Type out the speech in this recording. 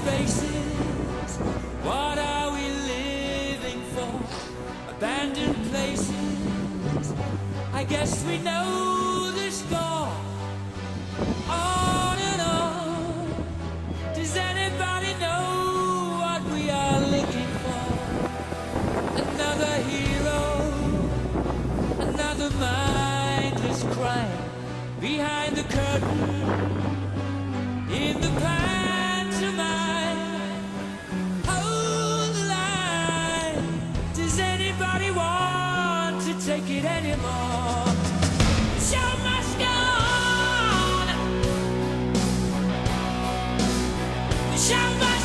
faces. What are we living for? Abandoned places. I guess we know the score. On and on. Does anybody know what we are looking for? Another hero, another mindless crime behind the curtain. In the pantomime, hold the line. Does anybody want to take it anymore? The show must go on. The show must